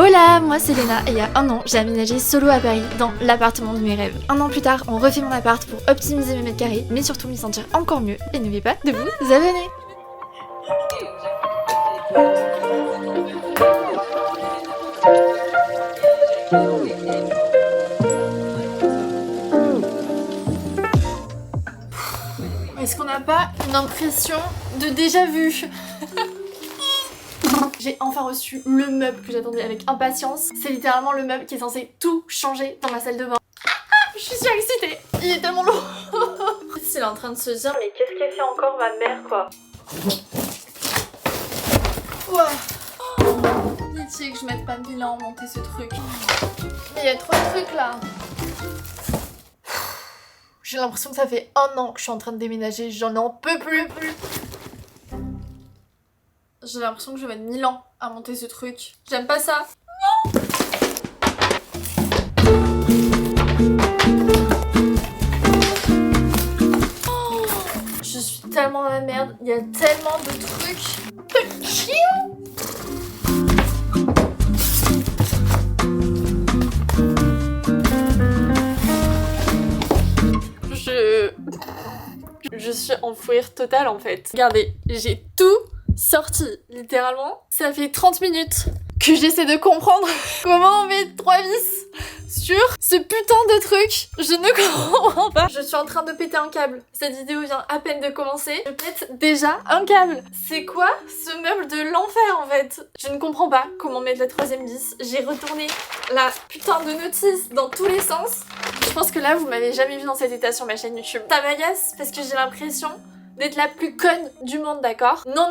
Hola, moi c'est Léna et il y a un an, j'ai aménagé solo à Paris dans l'appartement de mes rêves. Un an plus tard, on refait mon appart pour optimiser mes mètres carrés, mais surtout m'y sentir encore mieux. Et n'oubliez pas de vous abonner. Est-ce qu'on n'a pas une impression de déjà vu? J'ai enfin reçu le meuble que j'attendais avec impatience. C'est littéralement le meuble qui est censé tout changer dans ma salle de bain. Je suis excitée. Il est tellement lourd. Il est en train de se dire mais qu'est-ce qu'elle fait encore ma mère quoi. Pitié que je mette pas 1000 ans à monter ce truc. Mais il y a trop de trucs là. J'ai l'impression que ça fait un an que je suis en train de déménager. J'en peux plus. J'ai l'impression que je vais mettre 1000 ans à monter ce truc. J'aime pas ça. Non. Oh, je suis tellement dans la merde. Il y a tellement de trucs. Je suis en fou rire total en fait. Regardez, j'ai tout sorti, littéralement. Ça fait 30 minutes que j'essaie de comprendre comment on met 3 vis sur ce putain de truc. Je ne comprends pas. Je suis en train de péter un câble. Cette vidéo vient à peine de commencer. Je pète déjà un câble. C'est quoi ce meuble de l'enfer en fait? Je ne comprends pas comment mettre la 3ème vis. J'ai retourné la putain de notice dans tous les sens. Je pense que là, vous m'avez jamais vu dans cet état sur ma chaîne YouTube. Ça m'agace parce que j'ai l'impression d'être la plus conne du monde, d'accord? Non,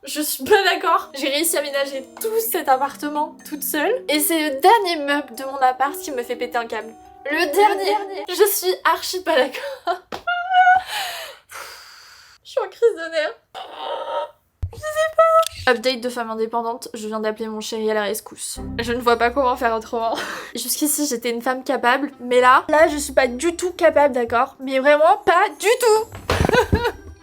je suis pas d'accord. J'ai réussi à aménager tout cet appartement toute seule. Et c'est le dernier meuble de mon appart qui me fait péter un câble. Le dernier. Je suis archi pas d'accord. Je suis en crise de nerfs. Je sais pas. Update de femme indépendante, je viens d'appeler mon chéri à la rescousse. Je ne vois pas comment faire autrement. Jusqu'ici, j'étais une femme capable, mais là, je suis pas du tout capable, d'accord? Mais vraiment pas du tout.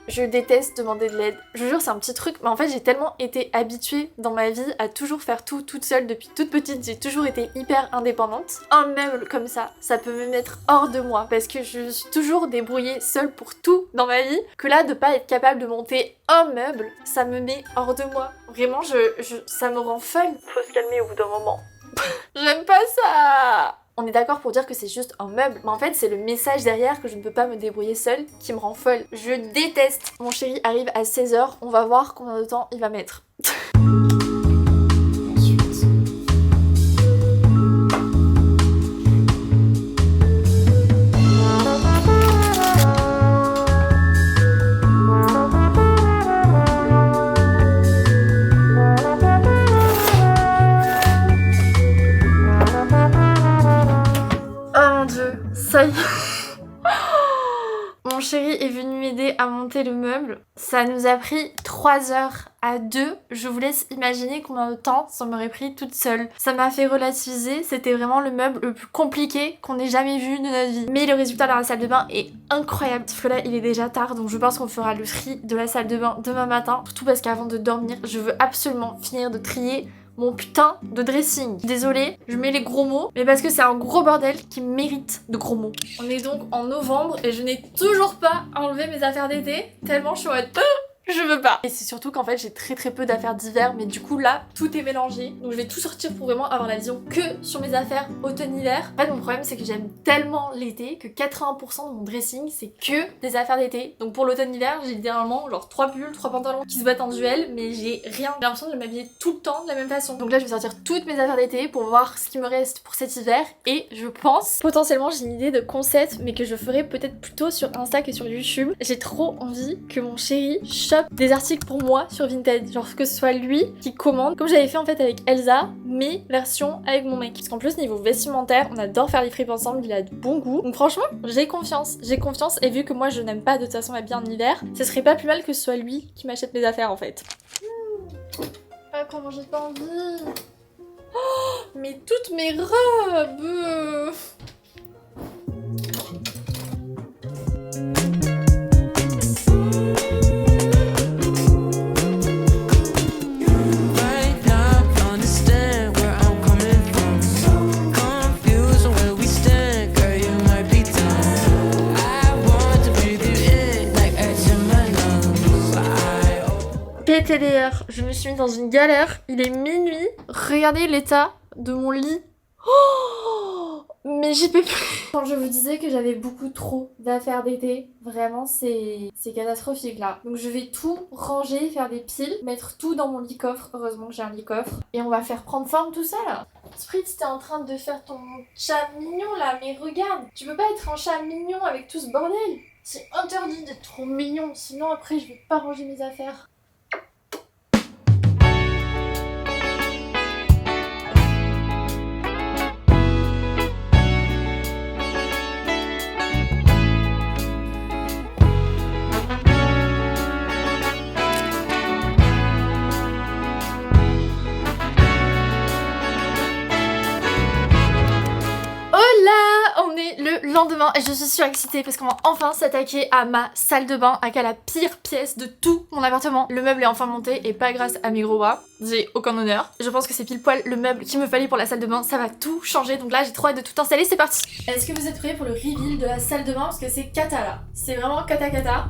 Je déteste demander de l'aide. Je vous jure, c'est un petit truc, mais en fait, j'ai tellement été habituée dans ma vie à toujours faire tout toute seule depuis toute petite. J'ai toujours été hyper indépendante. Un meuble comme ça peut me mettre hors de moi parce que je suis toujours débrouillée seule pour tout dans ma vie. Que là, de pas être capable de monter un meuble, ça me met hors de moi. Vraiment, ça me rend folle. Faut se calmer au bout d'un moment. J'aime pas ça. On est d'accord pour dire que c'est juste un meuble, mais en fait c'est le message derrière que je ne peux pas me débrouiller seule qui me rend folle. Je déteste. Mon chéri arrive à 16h, on va voir combien de temps il va mettre. Ça y est. Mon chéri est venu m'aider à monter le meuble. Ça nous a pris 3 heures à 2. Je vous laisse imaginer combien de temps ça m'aurait pris toute seule. Ça m'a fait relativiser. C'était vraiment le meuble le plus compliqué qu'on ait jamais vu de notre vie. Mais le résultat dans la salle de bain est incroyable. Sauf que là, il est déjà tard. Donc je pense qu'on fera le tri de la salle de bain demain matin. Surtout parce qu'avant de dormir, je veux absolument finir de trier mon putain de dressing. Désolée, je mets les gros mots, mais parce que c'est un gros bordel qui mérite de gros mots. On est donc en novembre et je n'ai toujours pas enlevé mes affaires d'été, tellement je suis en mode je veux pas. Et c'est surtout qu'en fait j'ai très peu d'affaires d'hiver, mais du coup là tout est mélangé. Donc je vais tout sortir pour vraiment avoir la vision que sur mes affaires automne-hiver. En fait mon problème c'est que j'aime tellement l'été que 80% de mon dressing c'est que des affaires d'été. Donc pour l'automne-hiver j'ai littéralement genre 3 pulls, 3 pantalons qui se battent en duel, mais j'ai rien. J'ai l'impression de m'habiller tout le temps de la même façon. Donc là je vais sortir toutes mes affaires d'été pour voir ce qui me reste pour cet hiver. Et je pense potentiellement j'ai une idée de concept, mais que je ferai peut-être plutôt sur Insta que sur YouTube. J'ai trop envie que mon chéri des articles pour moi sur Vinted, genre que ce soit lui qui commande, comme j'avais fait en fait avec Elsa, mais version avec mon mec. Parce qu'en plus niveau vestimentaire, on adore faire les fripes ensemble, il a de bon goût. Donc franchement, j'ai confiance, et vu que moi je n'aime pas de toute façon m'habiller en hiver, ce serait pas plus mal que ce soit lui qui m'achète mes affaires en fait. Ah comment j'ai pas envie. Oh, mais toutes mes robes. Right now, understand where I'm coming été hier, je me suis mis dans une galère. Il est minuit. Regardez l'état de mon lit. Oh, mais j'y peux plus. Quand je vous disais que j'avais beaucoup trop d'affaires d'été, vraiment c'est catastrophique là. Donc je vais tout ranger, faire des piles, mettre tout dans mon lit-coffre. Heureusement que j'ai un lit-coffre. Et on va faire prendre forme tout ça là. Spritz, t'es en train de faire ton chat mignon là, mais regarde, tu peux pas être un chat mignon avec tout ce bordel. C'est interdit d'être trop mignon, sinon après je vais pas ranger mes affaires. Le lendemain et je suis surexcitée parce qu'on va enfin s'attaquer à ma salle de bain, à la pire pièce de tout mon appartement. Le meuble est enfin monté et pas grâce à mes gros bras, j'ai aucun honneur. Je pense que c'est pile poil le meuble qu'il me fallait pour la salle de bain, ça va tout changer, donc là j'ai trop hâte de tout installer, c'est parti. Est-ce que vous êtes prêts pour le reveal de la salle de bain parce que c'est cata là, c'est vraiment cata.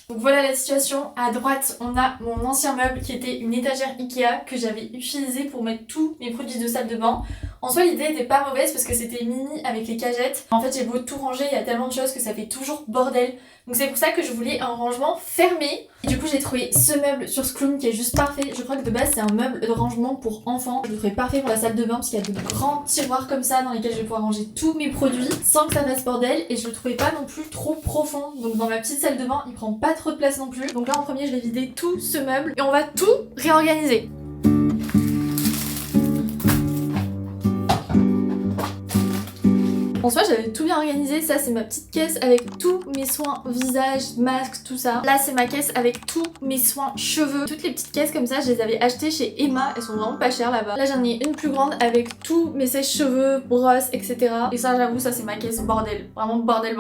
Donc voilà la situation, à droite on a mon ancien meuble qui était une étagère Ikea que j'avais utilisée pour mettre tous mes produits de salle de bain. En soi l'idée était pas mauvaise parce que c'était mini avec les cagettes. En fait j'ai beau tout ranger, il y a tellement de choses que ça fait toujours bordel. Donc c'est pour ça que je voulais un rangement fermé. Et du coup j'ai trouvé ce meuble sur Skloon qui est juste parfait. Je crois que de base c'est un meuble de rangement pour enfants. Je le trouvais parfait pour la salle de bain parce qu'il y a de grands tiroirs comme ça dans lesquels je vais pouvoir ranger tous mes produits sans que ça fasse bordel. Et je le trouvais pas non plus trop profond. Donc dans ma petite salle de bain il prend pas trop de place non plus. Donc là en premier je vais vider tout ce meuble et on va tout réorganiser. En soi j'avais tout bien organisé, ça c'est ma petite caisse avec tous mes soins visage, masque, tout ça. Là c'est ma caisse avec tous mes soins cheveux. Toutes les petites caisses comme ça je les avais achetées chez Emma, elles sont vraiment pas chères là-bas. Là j'en ai une plus grande avec tous mes sèche-cheveux, brosses, etc. Et ça j'avoue ça c'est ma caisse bordel, vraiment bordel.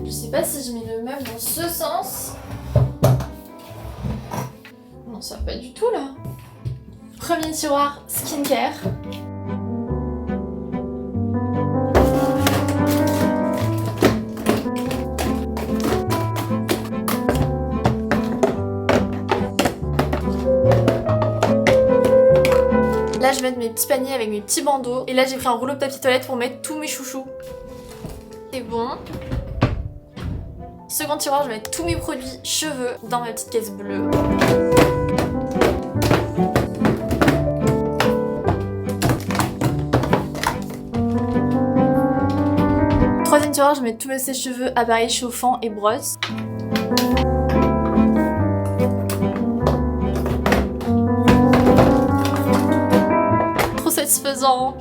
Je sais pas si je mets le meuble dans ce sens. Non ça va pas du tout là. Premier tiroir skincare. Là je vais mettre mes petits paniers avec mes petits bandeaux. Et là j'ai pris un rouleau de papier toilette pour mettre tous mes chouchous. C'est bon. Second tiroir je vais mettre tous mes produits cheveux dans ma petite caisse bleue. Troisième tiroir, je mets tous mes sèche-cheveux, appareils chauffants et brosses. Trop satisfaisant.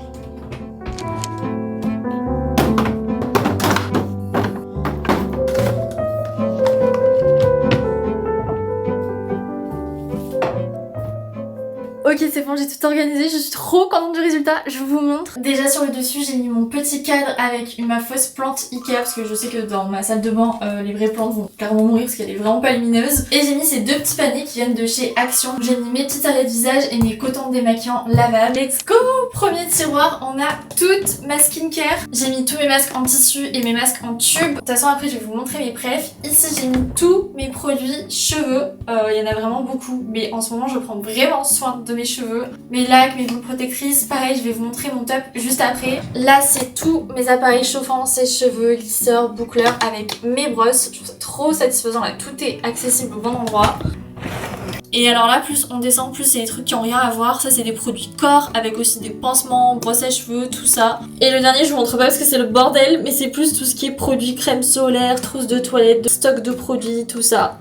Ok c'est bon j'ai tout organisé, je suis trop contente du résultat, je vous montre. Déjà sur le dessus j'ai mis mon petit cadre avec ma fausse plante Ikea parce que je sais que dans ma salle de bain les vraies plantes vont carrément mourir parce qu'elle est vraiment pas lumineuse. Et j'ai mis ces deux petits paniers qui viennent de chez Action. J'ai mis mes petites serviettes de visage et mes cotons démaquillants lavables. Let's go! Premier tiroir on a toute ma skincare. J'ai mis tous mes masques en tissu et mes masques en tube. De toute façon après je vais vous montrer mes prefs. Ici j'ai mis tous mes produits cheveux. Il y en a vraiment beaucoup mais en ce moment je prends vraiment soin de mes cheveux, mes lacs, mes boules protectrices, pareil je vais vous montrer mon top juste après. Là c'est tous mes appareils chauffants, sèche-cheveux, glisseurs, boucleurs avec mes brosses, je trouve ça trop satisfaisant là, tout est accessible au bon endroit. Et alors là plus on descend plus c'est des trucs qui ont rien à voir, ça c'est des produits corps avec aussi des pansements, brosses à cheveux, tout ça. Et le dernier je vous montre pas parce que c'est le bordel mais c'est plus tout ce qui est produits crème solaire, trousse de toilette, stock de produits, tout ça.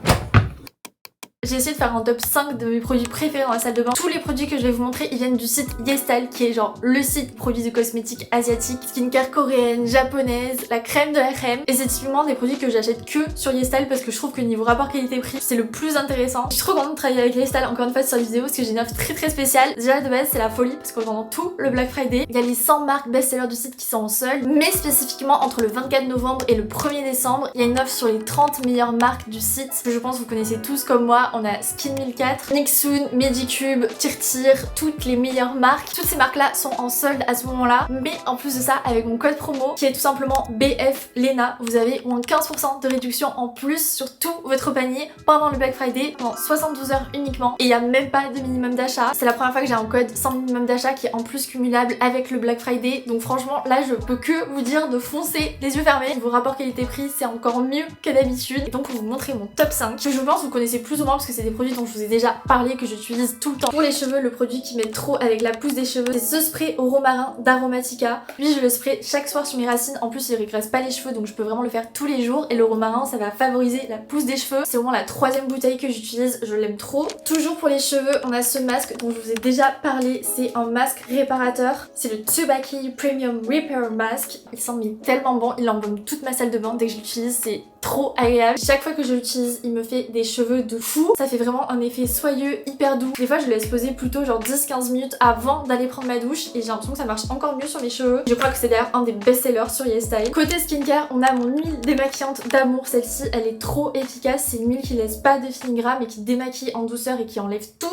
J'ai essayé de faire un top 5 de mes produits préférés dans la salle de bain. Tous les produits que je vais vous montrer, ils viennent du site YesStyle, qui est genre le site produits de cosmétiques asiatiques, skincare coréenne, japonaise, la crème de la crème. Et c'est typiquement des produits que j'achète que sur YesStyle parce que je trouve que niveau rapport qualité-prix, c'est le plus intéressant. Je suis trop contente de travailler avec YesStyle encore une fois sur la vidéo parce que j'ai une offre très spéciale. Déjà de base, c'est la folie parce que pendant tout le Black Friday, il y a les 100 marques best-sellers du site qui sont en solde. Mais spécifiquement entre le 24 novembre et le 1er décembre, il y a une offre sur les 30 meilleures marques du site que je pense que vous connaissez tous comme moi. on a Skin 1004, Nixun, Medicube, Tirtir, toutes les meilleures marques. Toutes ces marques là sont en solde à ce moment là, mais en plus de ça, avec mon code promo qui est tout simplement BF Lena, vous avez moins 15% de réduction en plus sur tout votre panier pendant le Black Friday, pendant 72 heures uniquement, et il n'y a même pas de minimum d'achat. C'est la première fois que j'ai un code sans minimum d'achat qui est en plus cumulable avec le Black Friday, donc franchement là je peux que vous dire de foncer les yeux fermés. Vos rapports qualité-prix c'est encore mieux que d'habitude, et donc pour vous montrer mon top 5 que je pense vous connaissez plus ou moins parce que c'est des produits dont je vous ai déjà parlé, que j'utilise tout le temps. Pour les cheveux, le produit qui m'aide trop avec la pousse des cheveux, c'est ce spray au romarin d'Aromatica. Lui je le spray chaque soir sur mes racines, en plus il régresse pas les cheveux donc je peux vraiment le faire tous les jours, et le romarin ça va favoriser la pousse des cheveux. C'est vraiment la 3e bouteille que j'utilise, je l'aime trop. Toujours pour les cheveux, on a ce masque dont je vous ai déjà parlé, c'est un masque réparateur, c'est le Tsubaki Premium Repair Mask. Il sent tellement bon, il embaume toute ma salle de bain dès que je l'utilise, c'est trop agréable. Chaque fois que je l'utilise, il me fait des cheveux de fou. Ça fait vraiment un effet soyeux, hyper doux. Des fois, je le laisse poser plutôt genre 10-15 minutes avant d'aller prendre ma douche et j'ai l'impression que ça marche encore mieux sur mes cheveux. Je crois que c'est d'ailleurs un des best-sellers sur YesStyle. Côté skincare, on a mon huile démaquillante d'amour. Celle-ci, elle est trop efficace. C'est une huile qui laisse pas de feeling gras mais qui démaquille en douceur et qui enlève tout,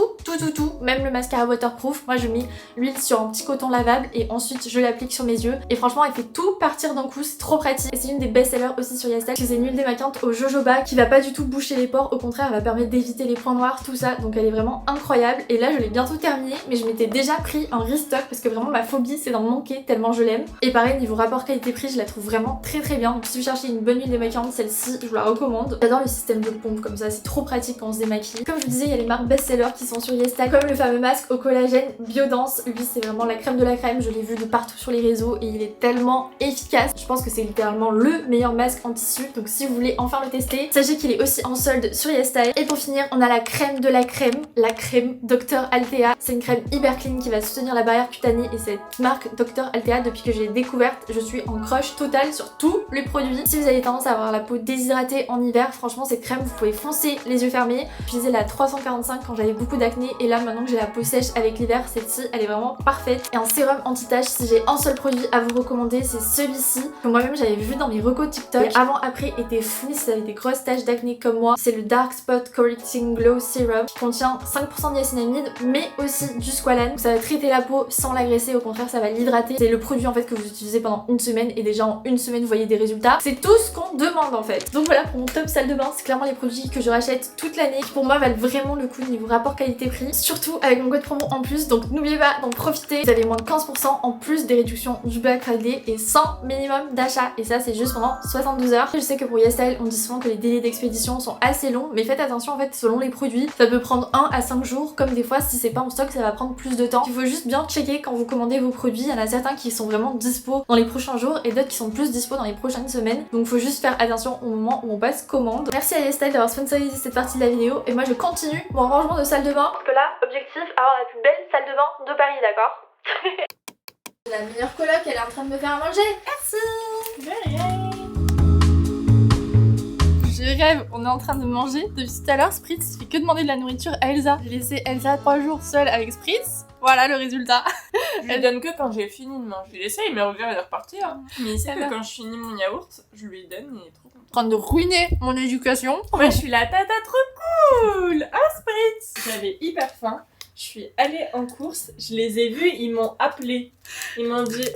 même le mascara waterproof. Moi, je mets l'huile sur un petit coton lavable et ensuite je l'applique sur mes yeux. Et franchement, elle fait tout partir d'un coup. C'est trop pratique. Et c'est une des best-sellers aussi sur YesStyle. C'est une huile démaquillante au jojoba qui va pas du tout boucher les pores, au contraire elle va permettre d'éviter les points noirs, tout ça, donc elle est vraiment incroyable. Et là je l'ai bientôt terminée, mais je m'étais déjà pris un restock parce que vraiment ma phobie c'est d'en manquer tellement je l'aime. Et pareil niveau rapport qualité-prix, je la trouve vraiment très bien, donc si vous cherchez une bonne huile démaquillante, celle-ci je vous la recommande. J'adore le système de pompe comme ça, c'est trop pratique quand on se démaquille. Comme je vous disais, il y a les marques best-sellers qui sont sur YesStyle, comme le fameux masque au collagène Biodense. Lui c'est vraiment la crème de la crème, je l'ai vu de partout sur les réseaux et il est tellement efficace. Je pense que c'est littéralement le meilleur masque en tissu, donc si vous voulez enfin le tester, sachez qu'il est aussi en solde sur YesStyle. Et pour finir, on a la crème de la crème Dr Althea. C'est une crème hyper clean qui va soutenir la barrière cutanée, et cette marque Dr Althea, depuis que je l'ai découverte, je suis en crush total sur tous les produits. Si vous avez tendance à avoir la peau déshydratée en hiver, franchement cette crème vous pouvez foncer les yeux fermés. J'utilisais la 345 quand j'avais beaucoup d'acné, et là maintenant que j'ai la peau sèche avec l'hiver, celle-ci elle est vraiment parfaite. Et un sérum anti-tache, si j'ai un seul produit à vous recommander, c'est celui-ci que moi-même j'avais vu dans mes recos TikTok. Et avant après était fou si vous avez des grosses taches d'acné comme moi. C'est le Dark Spot Correcting Glow Serum qui contient 5% de niacinamide mais aussi du squalane. Ça va traiter la peau sans l'agresser, au contraire ça va l'hydrater. C'est le produit en fait que vous utilisez pendant une semaine et déjà en une semaine vous voyez des résultats. C'est tout ce qu'on demande en fait. Donc voilà pour mon top salle de bain, c'est clairement les produits que je rachète toute l'année qui pour moi valent vraiment le coup niveau rapport qualité-prix. Surtout avec mon code promo en plus, donc n'oubliez pas d'en profiter. Vous avez moins de 15% en plus des réductions du Black Friday et sans minimum d'achat, et ça c'est juste pendant 72 heures. Je sais que pour YesStyle on dit souvent que les délais d'expédition sont assez longs, mais faites attention en fait selon les produits, ça peut prendre 1 à 5 jours, comme des fois si c'est pas en stock ça va prendre plus de temps. Il faut juste bien checker quand vous commandez vos produits, il y en a certains qui sont vraiment dispo dans les prochains jours et d'autres qui sont plus dispo dans les prochaines semaines, donc faut juste faire attention au moment où on passe commande. Merci à YesStyle d'avoir sponsorisé cette partie de la vidéo, et moi je continue mon rangement de salle de bain, parce que là, objectif, avoir la plus belle salle de bain de Paris, d'accord? La meilleure coloc, elle est en train de me faire à manger. Merci. Je rêve, on est en train de manger depuis tout à l'heure. Spritz fait que demander de la nourriture à Elsa. J'ai laissé Elsa 3 jours seule avec Spritz. Voilà le résultat. Je lui donne que quand j'ai fini de manger. Il essaye, mais regarde, il est reparti. Hein. Mais il sait que quand je finis mon yaourt, je lui donne, il est trop content. En train de ruiner mon éducation. Moi, je suis la tata trop cool. Ah, Spritz. J'avais hyper faim. Je suis allée en course, je les ai vus, ils m'ont appelé. Ils m'ont dit Elsa,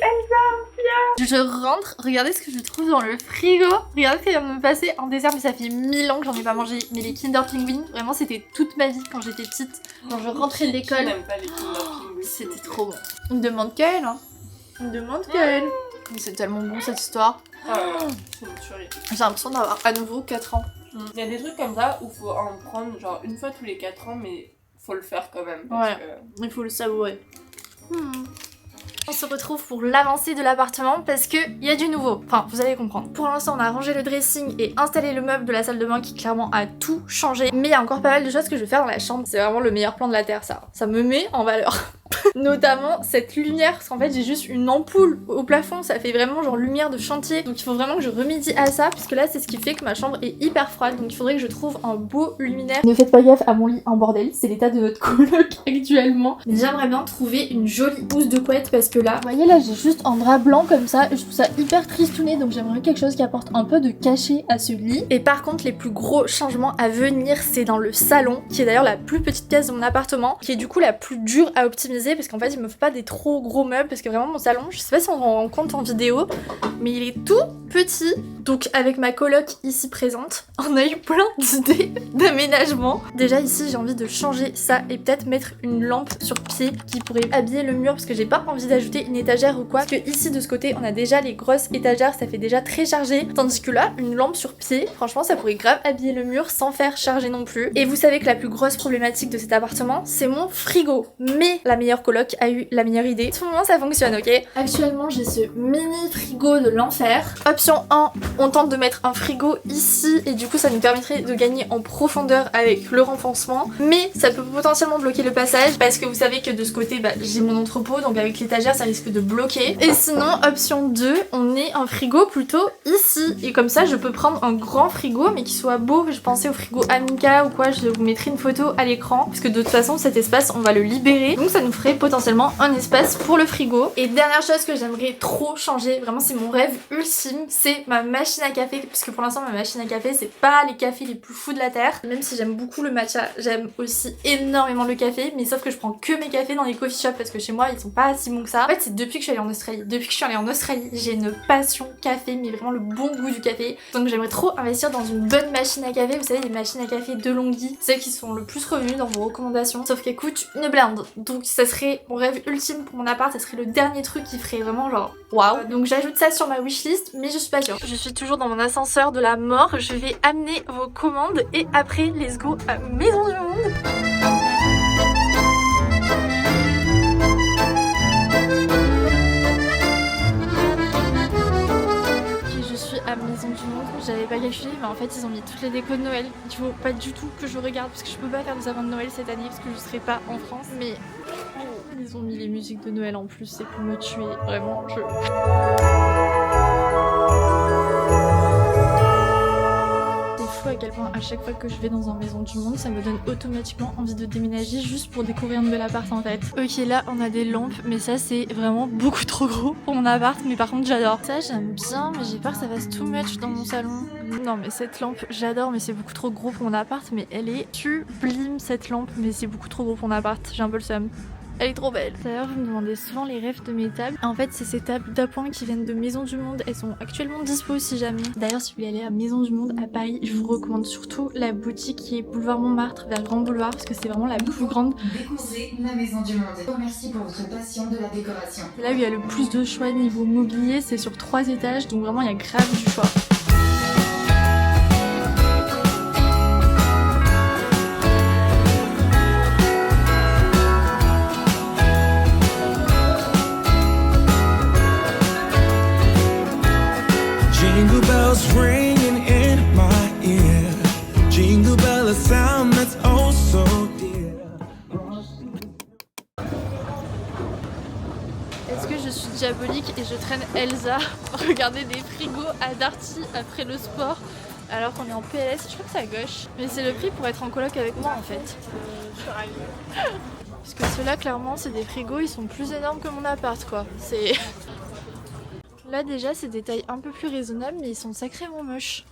viens. Je rentre, regardez ce que je trouve dans le frigo. Regardez ce qu'il vient de me passer en dessert, mais ça fait 1000 ans que j'en ai pas mangé. Mais les Kinder Penguin, vraiment c'était toute ma vie quand j'étais petite. Quand je rentrais de l'école. Je n'aime pas les Kinder Penguin. C'était trop bon. On me demande qu'elle, hein. On me demande qu'elle. Mais c'est tellement bon cette histoire. C'est une tuerie. J'ai l'impression d'avoir à nouveau 4 ans. Il y a des trucs comme ça où faut en prendre genre une fois tous les 4 ans, mais faut le faire quand même. Parce que... il faut le savourer. On se retrouve pour l'avancée de l'appartement parce que il y a du nouveau. Enfin, vous allez comprendre. Pour l'instant, on a rangé le dressing et installé le meuble de la salle de bain qui clairement a tout changé. Mais il y a encore pas mal de choses que je vais faire dans la chambre. C'est vraiment le meilleur plan de la terre, ça. Ça me met en valeur. Notamment cette lumière, parce qu'en fait j'ai juste une ampoule au plafond, ça fait vraiment genre lumière de chantier. Donc il faut vraiment que je remédie à ça, puisque là c'est ce qui fait que ma chambre est hyper froide. Donc il faudrait que je trouve un beau luminaire. Ne faites pas gaffe à mon lit en bordel, c'est l'état de notre coloc actuellement. Mais j'aimerais bien trouver une jolie housse de couette, parce que là, vous voyez là j'ai juste un drap blanc comme ça, et je trouve ça hyper tristouné. Donc j'aimerais quelque chose qui apporte un peu de cachet à ce lit. Et par contre les plus gros changements à venir, c'est dans le salon, qui est d'ailleurs la plus petite pièce de mon appartement, qui est du coup la plus dure à optimiser, parce qu'en fait il me faut pas des trop gros meubles, parce que vraiment mon salon, je sais pas si on rend compte en vidéo, mais il est tout petit. Donc avec ma coloc ici présente, on a eu plein d'idées d'aménagement. Déjà ici j'ai envie de changer ça et peut-être mettre une lampe sur pied qui pourrait habiller le mur, parce que j'ai pas envie d'ajouter une étagère ou quoi, parce que ici de ce côté on a déjà les grosses étagères, ça fait déjà très chargé, tandis que là une lampe sur pied, franchement ça pourrait grave habiller le mur sans faire charger non plus. Et vous savez que la plus grosse problématique de cet appartement, c'est mon frigo. Mais la meilleure coloc a eu la meilleure idée. Tout le monde ça fonctionne, ok? Actuellement j'ai ce mini frigo de l'enfer. Option 1, on tente de mettre un frigo ici et du coup ça nous permettrait de gagner en profondeur avec le renfoncement. Mais ça peut potentiellement bloquer le passage, parce que vous savez que de ce côté j'ai mon entrepôt, donc avec l'étagère ça risque de bloquer. Et sinon option 2, on met un frigo plutôt ici. Et comme ça je peux prendre un grand frigo mais qui soit beau. Je pensais au frigo Amica ou quoi, je vous mettrai une photo à l'écran, parce que de toute façon cet espace on va le libérer, donc ça nous ferait potentiellement un espace pour le frigo. Et dernière chose que j'aimerais trop changer, vraiment c'est mon rêve ultime, c'est ma machine à café, parce que pour l'instant ma machine à café c'est pas les cafés les plus fous de la terre, même si j'aime beaucoup le matcha, j'aime aussi énormément le café, mais sauf que je prends que mes cafés dans les coffee shops, parce que chez moi ils sont pas si bons que ça. En fait c'est depuis que je suis allée en Australie, j'ai une passion café, mais vraiment le bon goût du café, donc j'aimerais trop investir dans une bonne machine à café. Vous savez, les machines à café DeLonghi, celles qui sont le plus revenues dans vos recommandations, sauf qu'elles coûtent une blinde. Donc ça serait mon rêve ultime pour mon appart, ça serait le dernier truc qui ferait vraiment genre waouh. Donc j'ajoute ça sur ma wishlist, mais je suis pas sûre. Je suis toujours dans mon ascenseur de la mort, je vais amener vos commandes et après let's go à Maison du Monde. À Maison du Monde, j'avais pas calculé, mais en fait ils ont mis toutes les décos de Noël. Il faut pas du tout que je regarde, parce que je peux pas faire de sapin de Noël cette année parce que je serai pas en France, mais ils ont mis les musiques de Noël en plus, c'est pour me tuer, vraiment à quel point à chaque fois que je vais dans une Maison du Monde, ça me donne automatiquement envie de déménager juste pour découvrir un nouvel appart en fait. Ok, là on a des lampes, mais ça c'est vraiment beaucoup trop gros pour mon appart, mais par contre j'adore. Ça j'aime bien, mais j'ai peur que ça fasse too much dans mon salon. Non mais cette lampe j'adore, mais c'est beaucoup trop gros pour mon appart, mais elle est sublime cette lampe, mais c'est beaucoup trop gros pour mon appart, j'ai un peu le seum. Elle est trop belle. D'ailleurs, vous me demandez souvent les refs de mes tables. En fait, c'est ces tables d'appoint qui viennent de Maison du Monde. Elles sont actuellement dispo si jamais. D'ailleurs, si vous voulez aller à Maison du Monde à Paris, je vous recommande surtout la boutique qui est boulevard Montmartre, vers Grand Boulevard, parce que c'est vraiment la plus grande. Découvrez la Maison du Monde. Merci pour votre passion de la décoration. Là où il y a le plus de choix niveau mobilier, c'est sur 3 étages, donc vraiment il y a grave du choix. Jingle bells ringing in my ear. Jingle bell, a sound that's oh so dear. Est-ce que je suis diabolique et je traîne Elsa regarder des frigos à Darty après le sport alors qu'on est en PLS? Je crois que c'est à gauche. Mais c'est le prix pour être en coloc avec moi en fait. Parce que ceux-là clairement c'est des frigos, ils sont plus énormes que mon appart quoi. C'est... Là déjà c'est des tailles un peu plus raisonnables, mais ils sont sacrément moches.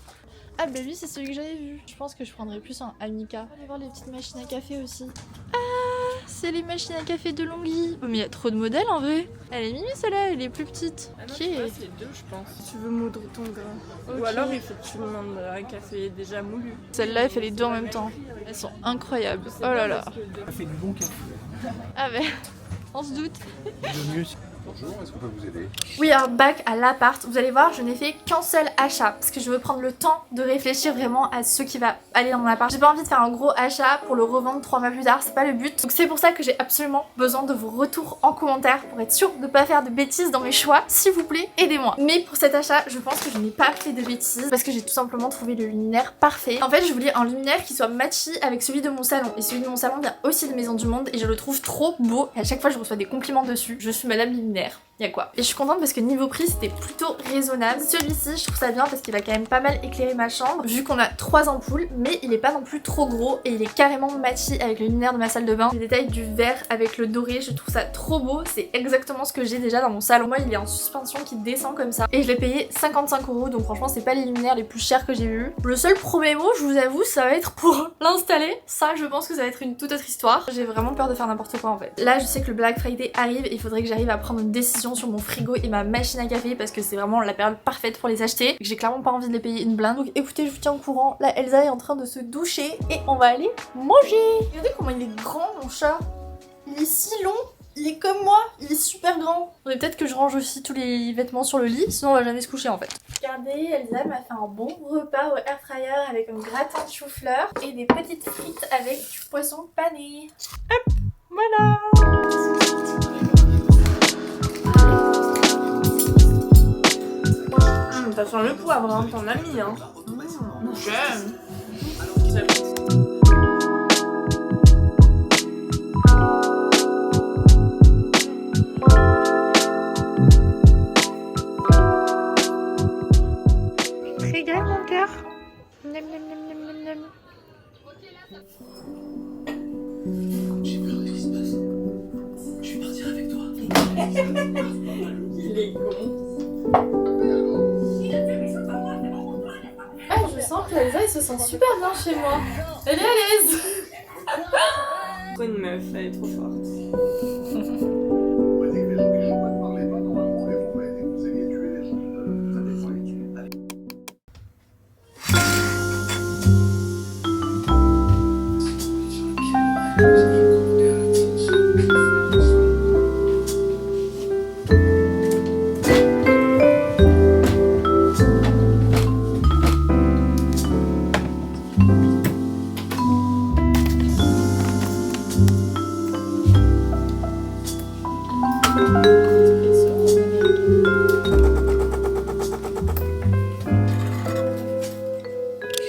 Ah bah lui c'est celui que j'avais vu. Je pense que je prendrais plus un Amica. Allez voir les petites machines à café aussi. Ah, c'est les machines à café DeLonghi. Oh mais il y a trop de modèles en vrai. Elle est mimi celle-là, elle est plus petite. Ah non, Ok. c'est deux je pense. Si tu veux moudre ton grain. Ok. Ou alors il faut que tu demandes un café déjà moulu. Celle-là elle fait les deux en même temps. Elles sont incroyables. Oh là là. Ça fait du bon café. Ah bah, on se doute. Le mieux, Bonjour, est-ce qu'on peut vous aider? We are back à l'appart. Vous allez voir, je n'ai fait qu'un seul achat parce que je veux prendre le temps de réfléchir vraiment à ce qui va aller dans mon appart. J'ai pas envie de faire un gros achat pour le revendre 3 mois plus tard, c'est pas le but. Donc c'est pour ça que j'ai absolument besoin de vos retours en commentaire pour être sûre de pas faire de bêtises dans mes choix. S'il vous plaît, aidez-moi. Mais pour cet achat, je pense que je n'ai pas fait de bêtises parce que j'ai tout simplement trouvé le luminaire parfait. En fait, je voulais un luminaire qui soit matchy avec celui de mon salon. Et celui de mon salon vient aussi de Maison du Monde et je le trouve trop beau. Et à chaque fois, je reçois des compliments dessus. Je suis Madame Luminaire. Y'a quoi. Et je suis contente parce que niveau prix c'était plutôt raisonnable. Celui-ci je trouve ça bien parce qu'il va quand même pas mal éclairer ma chambre vu qu'on a 3 ampoules, mais il est pas non plus trop gros et il est carrément matchy avec le luminaire de ma salle de bain. Les détails du vert avec le doré, je trouve ça trop beau. C'est exactement ce que j'ai déjà dans mon salon. Moi il est en suspension qui descend comme ça et je l'ai payé 55 €, donc franchement c'est pas les luminaires les plus chers que j'ai eu. Le seul problème, je vous avoue, ça va être pour l'installer. Ça je pense que ça va être une toute autre histoire. J'ai vraiment peur de faire n'importe quoi en fait. Là je sais que le Black Friday arrive et il faudrait que j'arrive à prendre une décision sur mon frigo et ma machine à café parce que c'est vraiment la période parfaite pour les acheter. J'ai clairement pas envie de les payer une blinde. Donc écoutez, je vous tiens au courant. Là, Elsa est en train de se doucher et on va aller manger. Regardez comment il est grand mon chat. Il est si long. Il est comme moi, il est super grand. Mais peut-être que je range aussi tous les vêtements sur le lit, sinon on va jamais se coucher en fait. Regardez, Elsa m'a fait un bon repas au air fryer avec un gratin de chou-fleur et des petites frites avec du poisson pané. Hop, voilà. Ça sent le poivre, hein, t'en as mis, hein. J'aime. Régale mon cœur. Nem, nem, nem, nem, nem, nem. J'ai peur de ce qui se passe. Je vais partir avec toi. Il est con. Ah, je sens que Elsa, elle se sent super bien chez moi. Elle est à l'aise. Trop une meuf, elle est trop forte. On m'a dit que les gens qui jouent ne parlaient pas normalement les Romains et que vous alliez tuer les gens de la défense.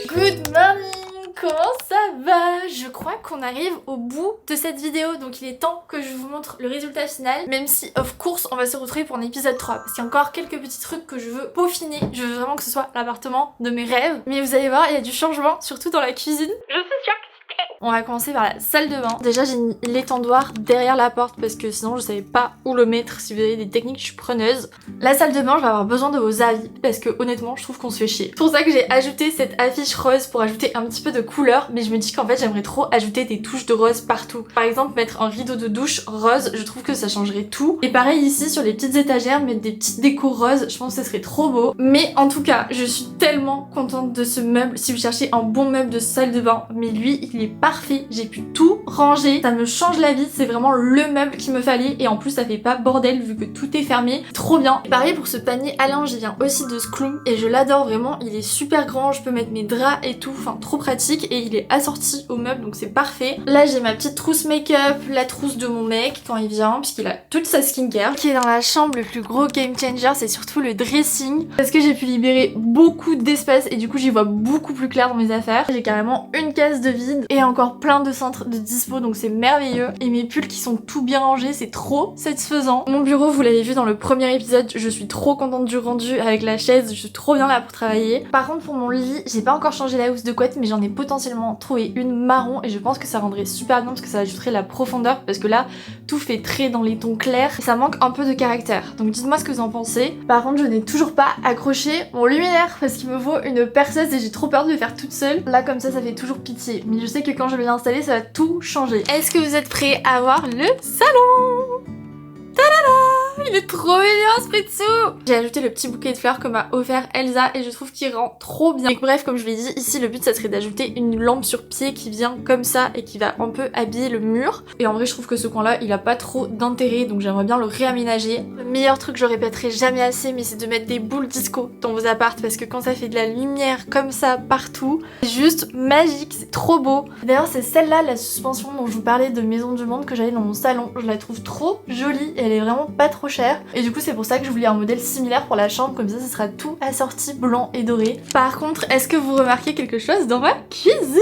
Good morning, comment ça va? Je crois qu'on arrive au bout de cette vidéo, donc il est temps que je vous montre le résultat final, même si of course on va se retrouver pour un épisode 3 parce qu'il y a encore quelques petits trucs que je veux peaufiner. Je veux vraiment que ce soit l'appartement de mes rêves, mais vous allez voir, il y a du changement, surtout dans la cuisine. Je suis sûre. On va commencer par la salle de bain. Déjà j'ai mis l'étendoir derrière la porte parce que sinon je savais pas où le mettre. Si vous avez des techniques, je suis preneuse. La salle de bain, je vais avoir besoin de vos avis parce que honnêtement je trouve qu'on se fait chier. C'est pour ça que j'ai ajouté cette affiche rose pour ajouter un petit peu de couleur, mais je me dis qu'en fait j'aimerais trop ajouter des touches de rose partout. Par exemple mettre un rideau de douche rose, je trouve que ça changerait tout. Et pareil ici sur les petites étagères, mettre des petites décos roses, je pense que ça serait trop beau. Mais en tout cas, je suis tellement contente de ce meuble. Si vous cherchez un bon meuble de salle de bain, mais lui il est parfait. J'ai pu tout ranger, ça me change la vie, c'est vraiment le meuble qu'il me fallait et en plus ça fait pas bordel vu que tout est fermé, trop bien. Et pareil pour ce panier à linge, il vient aussi de Skloom et je l'adore vraiment, il est super grand, je peux mettre mes draps et tout, enfin trop pratique et il est assorti au meuble donc c'est parfait. Là j'ai ma petite trousse make-up, la trousse de mon mec quand il vient puisqu'il a toute sa skincare. Qui est dans la chambre, le plus gros game changer c'est surtout le dressing parce que j'ai pu libérer beaucoup d'espace et du coup j'y vois beaucoup plus clair dans mes affaires. J'ai carrément une case de vide et encore plein de centres de dispo donc c'est merveilleux et mes pulls qui sont tout bien rangés, c'est trop satisfaisant. Mon bureau vous l'avez vu dans le premier épisode, je suis trop contente du rendu avec la chaise, je suis trop bien là pour travailler. Par contre pour mon lit, j'ai pas encore changé la housse de couette mais j'en ai potentiellement trouvé une marron et je pense que ça rendrait super bien parce que ça ajouterait la profondeur parce que là tout fait très dans les tons clairs et ça manque un peu de caractère. Donc dites-moi ce que vous en pensez. Par contre je n'ai toujours pas accroché mon luminaire parce qu'il me faut une perceuse et j'ai trop peur de le faire toute seule. Là comme ça fait toujours pitié mais je sais que quand je vais l'installer ça va tout changer. Est-ce que vous êtes prêts à voir le salon? Tadada! Il est trop mignon, Spritzu. J'ai ajouté le petit bouquet de fleurs que m'a offert Elsa et je trouve qu'il rend trop bien. Et bref, comme je l'ai dit, ici le but ça serait d'ajouter une lampe sur pied qui vient comme ça et qui va un peu habiller le mur. Et en vrai, je trouve que ce coin-là, il a pas trop d'intérêt, donc j'aimerais bien le réaménager. Le meilleur truc, je répéterai jamais assez, mais c'est de mettre des boules disco dans vos apparts parce que quand ça fait de la lumière comme ça partout, c'est juste magique, c'est trop beau. D'ailleurs, c'est celle-là, la suspension dont je vous parlais de Maison du Monde que j'avais dans mon salon. Je la trouve trop jolie et elle est vraiment pas trop chère. Et du coup, c'est pour ça que je voulais un modèle similaire pour la chambre, comme ça, ce sera tout assorti blanc et doré. Par contre, est-ce que vous remarquez quelque chose dans ma cuisine?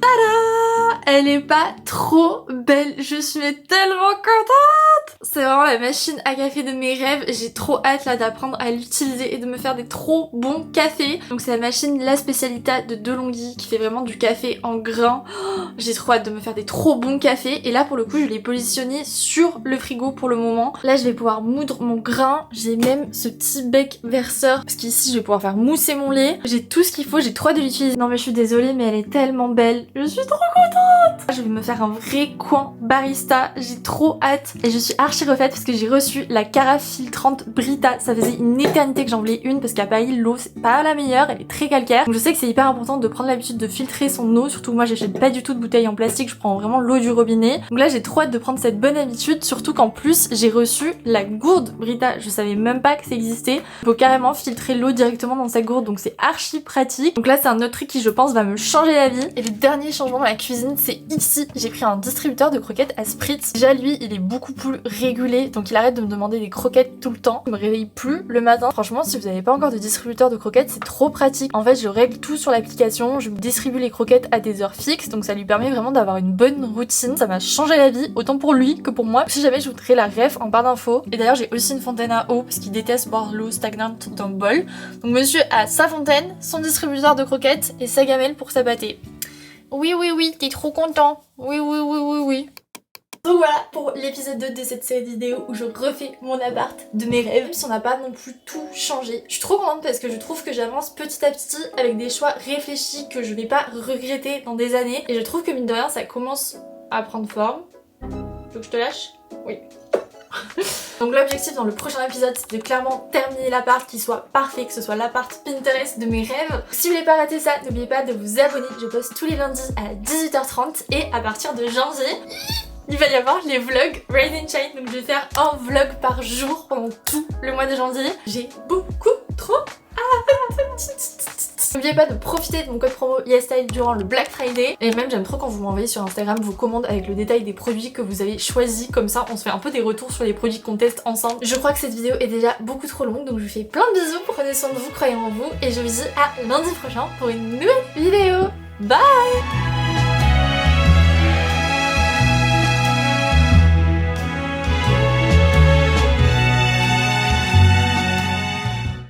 Tada! Elle est pas trop belle, je suis tellement contente! C'est vraiment la machine à café de mes rêves, j'ai trop hâte là d'apprendre à l'utiliser et de me faire des trop bons cafés. Donc c'est la machine La Specialita de Delonghi qui fait vraiment du café en grains. Oh, j'ai trop hâte de me faire des trop bons cafés et là pour le coup je l'ai positionné sur le frigo pour le moment. Là je vais pouvoir moudre mon grain, j'ai même ce petit bec verseur parce qu'ici je vais pouvoir faire mousser mon lait. J'ai tout ce qu'il faut, j'ai trop hâte de l'utiliser. Non mais je suis désolée mais elle est tellement belle, je suis trop contente! Je vais me faire un vrai coin barista, j'ai trop hâte et je suis archi refaite parce que j'ai reçu la carafe filtrante Brita. Ça faisait une éternité que j'en voulais une parce qu'à Paris l'eau c'est pas la meilleure, elle est très calcaire. Donc je sais que c'est hyper important de prendre l'habitude de filtrer son eau, surtout moi j'achète pas du tout de bouteilles en plastique, je prends vraiment l'eau du robinet. Donc là j'ai trop hâte de prendre cette bonne habitude, surtout qu'en plus j'ai reçu la gourde Brita, je savais même pas que ça existait. Il faut carrément filtrer l'eau directement dans sa gourde donc c'est archi pratique. Donc là c'est un autre truc qui je pense va me changer la vie. Et le dernier changement dans la cuisine c'est ici, j'ai pris un distributeur de croquettes à Spritz. Déjà lui il est beaucoup plus régulé donc il arrête de me demander des croquettes tout le temps. Il me réveille plus le matin. Franchement si vous n'avez pas encore de distributeur de croquettes c'est trop pratique. En fait je règle tout sur l'application, je distribue les croquettes à des heures fixes donc ça lui permet vraiment d'avoir une bonne routine. Ça m'a changé la vie autant pour lui que pour moi. Si jamais je vous mettrai la ref en barre d'infos. Et d'ailleurs j'ai aussi une fontaine à eau parce qu'il déteste boire l'eau stagnante dans le bol. Donc monsieur a sa fontaine, son distributeur de croquettes et sa gamelle pour sa pâtée. Oui, t'es trop content. Oui. Donc voilà pour l'épisode 2 de cette série de vidéos où je refais mon appart de mes rêves. Même si on n'a pas non plus tout changé. Je suis trop contente parce que je trouve que j'avance petit à petit avec des choix réfléchis que je vais pas regretter dans des années. Et je trouve que mine de rien ça commence à prendre forme. Tu veux que je te lâche? Oui. Donc l'objectif dans le prochain épisode c'est de clairement terminer l'appart, qu'il soit parfait, que ce soit l'appart Pinterest de mes rêves. Si vous voulez pas rater ça, n'oubliez pas de vous abonner, je poste tous les lundis à 18h30 et à partir de janvier, il va y avoir les vlogs Rain and Shine, donc je vais faire un vlog par jour pendant tout le mois de janvier. J'ai beaucoup trop hâte. N'oubliez pas de profiter de mon code promo YesStyle durant le Black Friday. Et même j'aime trop quand vous m'envoyez sur Instagram vos commandes avec le détail des produits que vous avez choisis. Comme ça on se fait un peu des retours sur les produits qu'on teste ensemble. Je crois que cette vidéo est déjà beaucoup trop longue donc je vous fais plein de bisous, prenez soin de vous, croyez en vous. Et je vous dis à lundi prochain pour une nouvelle vidéo. Bye!